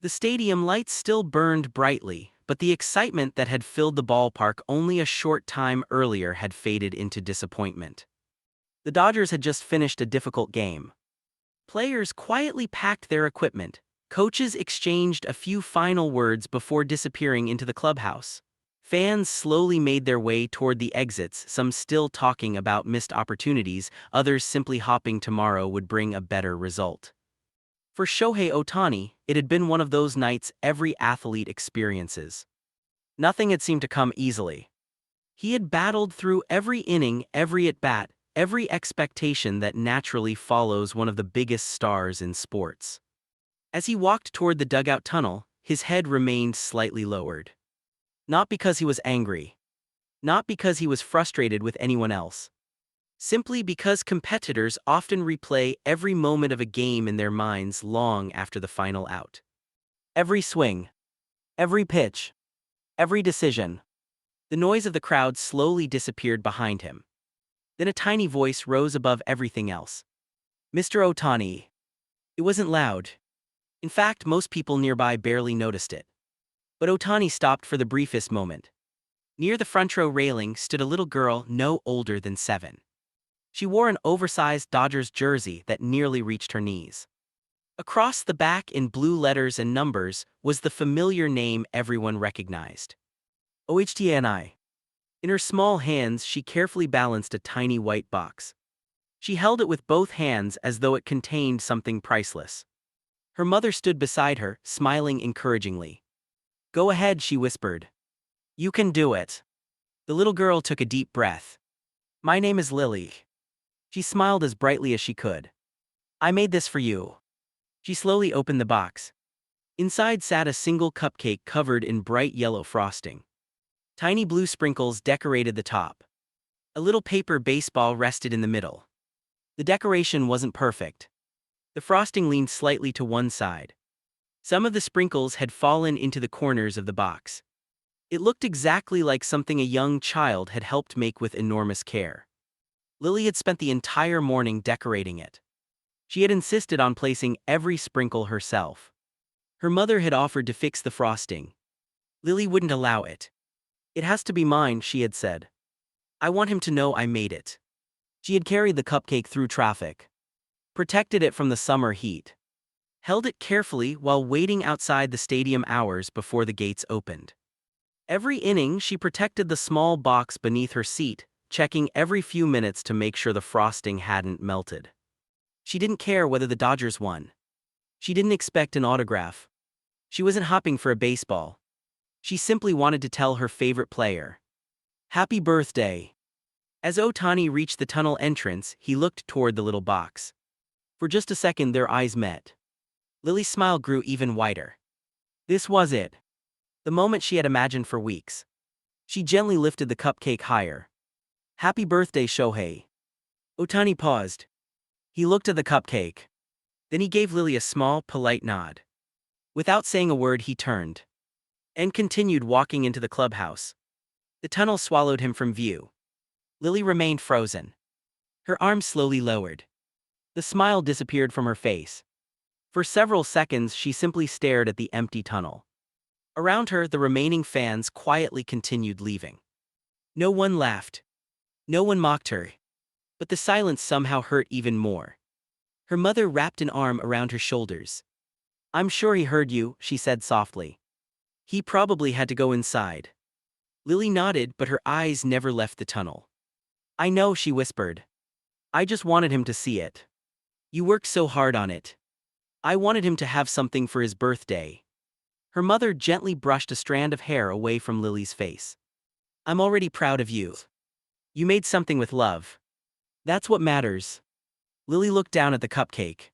The stadium lights still burned brightly, but the excitement that had filled the ballpark only a short time earlier had faded into disappointment. The Dodgers had just finished a difficult game. Players quietly packed their equipment. Coaches exchanged a few final words before disappearing into the clubhouse. Fans slowly made their way toward the exits, some still talking about missed opportunities, others simply hoping tomorrow would bring a better result. For Shohei Ohtani, it had been one of those nights every athlete experiences. Nothing had seemed to come easily. He had battled through every inning, every at-bat, every expectation that naturally follows one of the biggest stars in sports. As he walked toward the dugout tunnel, his head remained slightly lowered. Not because he was angry. Not because he was frustrated with anyone else. Simply because competitors often replay every moment of a game in their minds long after the final out. Every swing. Every pitch. Every decision. The noise of the crowd slowly disappeared behind him. Then a tiny voice rose above everything else. "Mr. Ohtani." It wasn't loud. In fact, most people nearby barely noticed it. But Ohtani stopped for the briefest moment. Near the front row railing stood a little girl no older than 7. She wore an oversized Dodgers jersey that nearly reached her knees. Across the back in blue letters and numbers was the familiar name everyone recognized. Ohtani. In her small hands, she carefully balanced a tiny white box. She held it with both hands as though it contained something priceless. Her mother stood beside her, smiling encouragingly. "Go ahead," she whispered. "You can do it." The little girl took a deep breath. "My name is Lily." She smiled as brightly as she could. "I made this for you." She slowly opened the box. Inside sat a single cupcake covered in bright yellow frosting. Tiny blue sprinkles decorated the top. A little paper baseball rested in the middle. The decoration wasn't perfect. The frosting leaned slightly to one side. Some of the sprinkles had fallen into the corners of the box. It looked exactly like something a young child had helped make with enormous care. Lily had spent the entire morning decorating it. She had insisted on placing every sprinkle herself. Her mother had offered to fix the frosting. Lily wouldn't allow it. "It has to be mine," she had said. "I want him to know I made it." She had carried the cupcake through traffic, protected it from the summer heat, held it carefully while waiting outside the stadium hours before the gates opened. Every inning, she protected the small box beneath her seat, checking every few minutes to make sure the frosting hadn't melted. She didn't care whether the Dodgers won. She didn't expect an autograph. She wasn't hopping for a baseball. She simply wanted to tell her favorite player, "Happy birthday." As Ohtani reached the tunnel entrance, he looked toward the little box. For just a second, their eyes met. Lily's smile grew even wider. This was it. The moment she had imagined for weeks. She gently lifted the cupcake higher. "Happy birthday, Shohei." Ohtani paused. He looked at the cupcake. Then he gave Lily a small, polite nod. Without saying a word, he turned and continued walking into the clubhouse. The tunnel swallowed him from view. Lily remained frozen. Her arms slowly lowered. The smile disappeared from her face. For several seconds, she simply stared at the empty tunnel. Around her, the remaining fans quietly continued leaving. No one laughed. No one mocked her. But the silence somehow hurt even more. Her mother wrapped an arm around her shoulders. "I'm sure he heard you," she said softly. "He probably had to go inside." Lily nodded, but her eyes never left the tunnel. "I know," she whispered. "I just wanted him to see it. You worked so hard on it. I wanted him to have something for his birthday." Her mother gently brushed a strand of hair away from Lily's face. "I'm already proud of you. You made something with love. That's what matters." Lily looked down at the cupcake.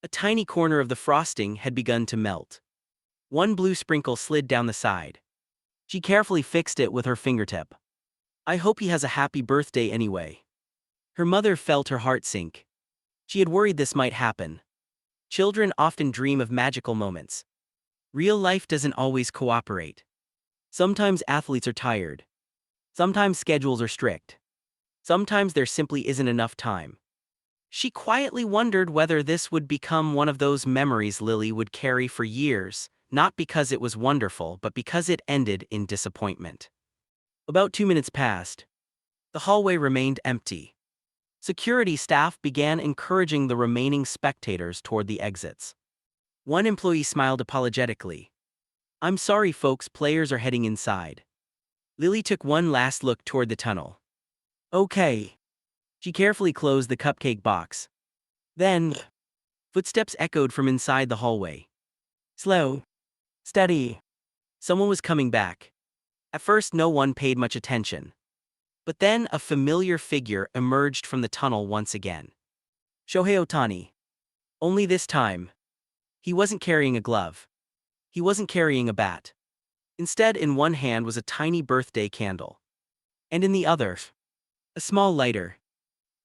A tiny corner of the frosting had begun to melt. One blue sprinkle slid down the side. She carefully fixed it with her fingertip. "I hope he has a happy birthday anyway." Her mother felt her heart sink. She had worried this might happen. Children often dream of magical moments. Real life doesn't always cooperate. Sometimes athletes are tired. Sometimes schedules are strict. Sometimes there simply isn't enough time. She quietly wondered whether this would become one of those memories Lily would carry for years, not because it was wonderful but because it ended in disappointment. About 2 minutes passed. The hallway remained empty. Security staff began encouraging the remaining spectators toward the exits. One employee smiled apologetically. "I'm sorry folks, players are heading inside." Lily took one last look toward the tunnel. "Okay." She carefully closed the cupcake box. Then, footsteps echoed from inside the hallway. Slow. Steady. Someone was coming back. At first no one paid much attention. But then a familiar figure emerged from the tunnel once again. Shohei Ohtani. Only this time, he wasn't carrying a glove. He wasn't carrying a bat. Instead, in one hand was a tiny birthday candle. And in the other, a small lighter.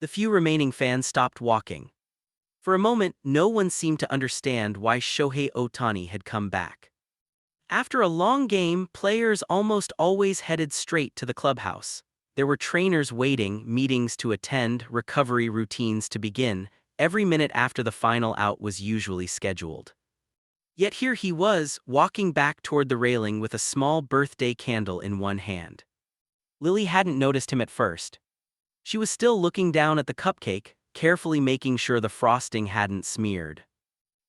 The few remaining fans stopped walking. For a moment, no one seemed to understand why Shohei Ohtani had come back. After a long game, players almost always headed straight to the clubhouse. There were trainers waiting, meetings to attend, recovery routines to begin. Every minute after the final out was usually scheduled. Yet here he was, walking back toward the railing with a small birthday candle in one hand. Lily hadn't noticed him at first. She was still looking down at the cupcake, carefully making sure the frosting hadn't smeared.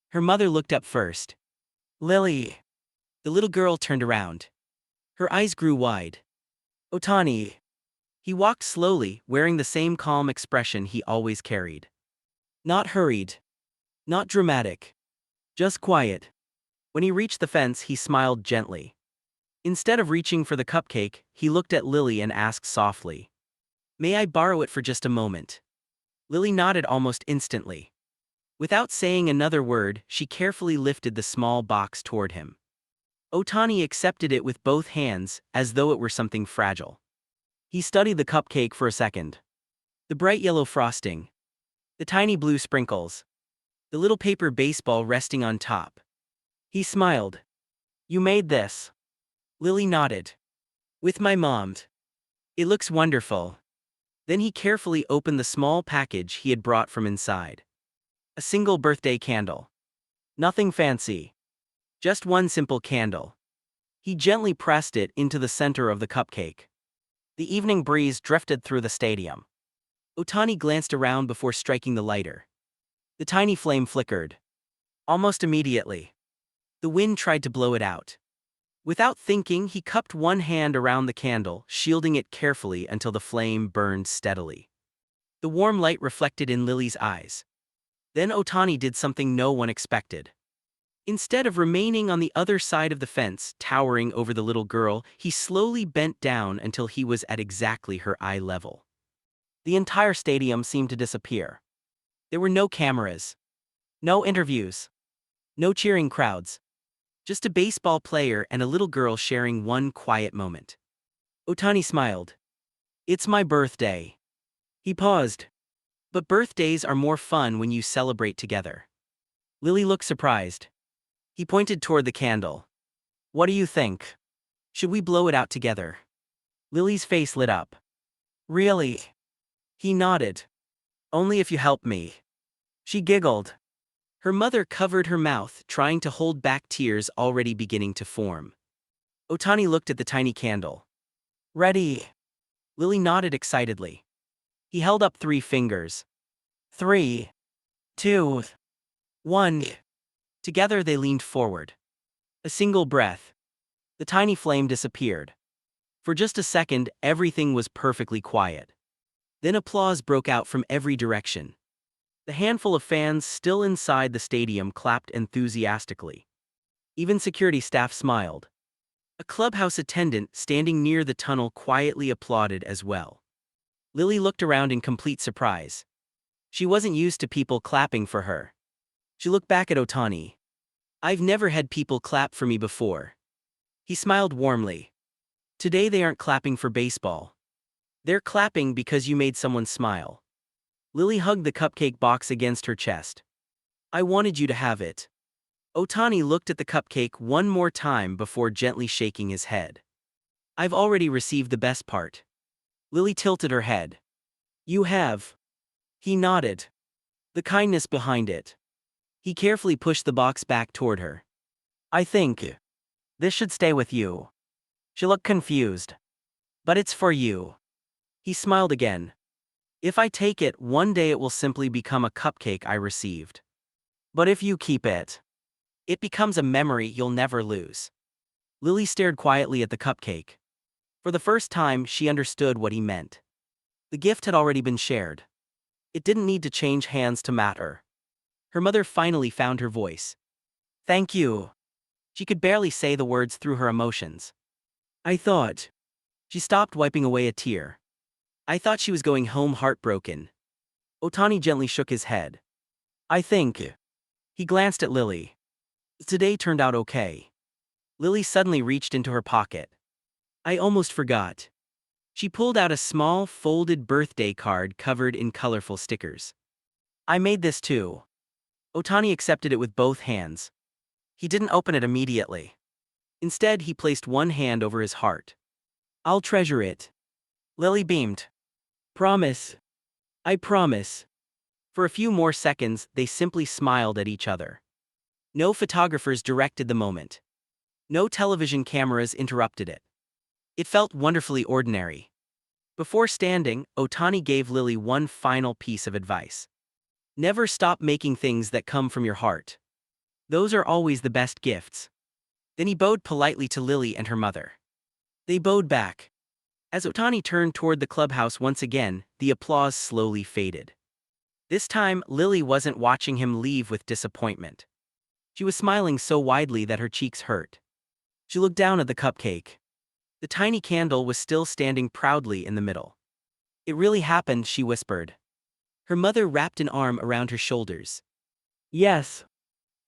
Her mother looked up first. "Lily." The little girl turned around. Her eyes grew wide. "Ohtani." He walked slowly, wearing the same calm expression he always carried. Not hurried. Not dramatic. Just quiet. When he reached the fence, he smiled gently. Instead of reaching for the cupcake, he looked at Lily and asked softly, "May I borrow it for just a moment?" Lily nodded almost instantly. Without saying another word, she carefully lifted the small box toward him. Ohtani accepted it with both hands, as though it were something fragile. He studied the cupcake for a second. The bright yellow frosting. The tiny blue sprinkles. The little paper baseball resting on top. He smiled. "You made this?" Lily nodded. "With my mom. It looks wonderful." Then he carefully opened the small package he had brought from inside. A single birthday candle. Nothing fancy. Just one simple candle. He gently pressed it into the center of the cupcake. The evening breeze drifted through the stadium. Ohtani glanced around before striking the lighter. The tiny flame flickered. Almost immediately, the wind tried to blow it out. Without thinking, he cupped one hand around the candle, shielding it carefully until the flame burned steadily. The warm light reflected in Lily's eyes. Then Ohtani did something no one expected. Instead of remaining on the other side of the fence, towering over the little girl, he slowly bent down until he was at exactly her eye level. The entire stadium seemed to disappear. There were no cameras. No interviews. No cheering crowds. Just a baseball player and a little girl sharing one quiet moment. Ohtani smiled. "It's my birthday." He paused. "But birthdays are more fun when you celebrate together." Lily looked surprised. He pointed toward the candle. "What do you think? Should we blow it out together?" Lily's face lit up. "Really?" He nodded. "Only if you help me." She giggled. Her mother covered her mouth, trying to hold back tears already beginning to form. Ohtani looked at the tiny candle. "Ready?" Lily nodded excitedly. He held up 3 fingers. 3, 2, 1. Together they leaned forward. A single breath. The tiny flame disappeared. For just a second, everything was perfectly quiet. Then applause broke out from every direction. The handful of fans still inside the stadium clapped enthusiastically. Even security staff smiled. A clubhouse attendant standing near the tunnel quietly applauded as well. Lily looked around in complete surprise. She wasn't used to people clapping for her. She looked back at Ohtani. "I've never had people clap for me before." He smiled warmly. "Today they aren't clapping for baseball. They're clapping because you made someone smile." Lily hugged the cupcake box against her chest. "I wanted you to have it." Ohtani looked at the cupcake one more time before gently shaking his head. "I've already received the best part." Lily tilted her head. "You have." He nodded. "The kindness behind it." He carefully pushed the box back toward her. I think this should stay with you. She looked confused. But it's for you. He smiled again. If I take it, one day it will simply become a cupcake I received. But if you keep it, it becomes a memory you'll never lose. Lily stared quietly at the cupcake. For the first time, she understood what he meant. The gift had already been shared. It didn't need to change hands to matter. Her mother finally found her voice. Thank you. She could barely say the words through her emotions. I thought. She stopped, wiping away a tear. I thought she was going home heartbroken. Ohtani gently shook his head. I think. He glanced at Lily. Today turned out okay. Lily suddenly reached into her pocket. I almost forgot. She pulled out a small, folded birthday card covered in colorful stickers. I made this too. Ohtani accepted it with both hands. He didn't open it immediately. Instead, he placed one hand over his heart. I'll treasure it. Lily beamed. Promise. I promise. For a few more seconds, they simply smiled at each other. No photographers directed the moment. No television cameras interrupted it. It felt wonderfully ordinary. Before standing, Ohtani gave Lily one final piece of advice. Never stop making things that come from your heart. Those are always the best gifts. Then he bowed politely to Lily and her mother. They bowed back. As Ohtani turned toward the clubhouse once again, the applause slowly faded. This time, Lily wasn't watching him leave with disappointment. She was smiling so widely that her cheeks hurt. She looked down at the cupcake. The tiny candle was still standing proudly in the middle. It really happened, she whispered. Her mother wrapped an arm around her shoulders. Yes.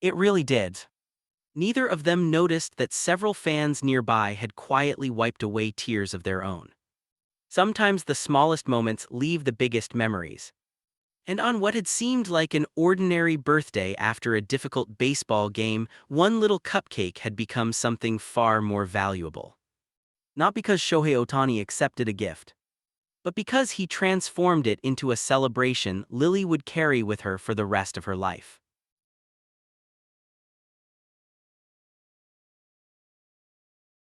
It really did. Neither of them noticed that several fans nearby had quietly wiped away tears of their own. Sometimes the smallest moments leave the biggest memories. And on what had seemed like an ordinary birthday after a difficult baseball game, one little cupcake had become something far more valuable. Not because Shohei Ohtani accepted a gift, but because he transformed it into a celebration Lily would carry with her for the rest of her life.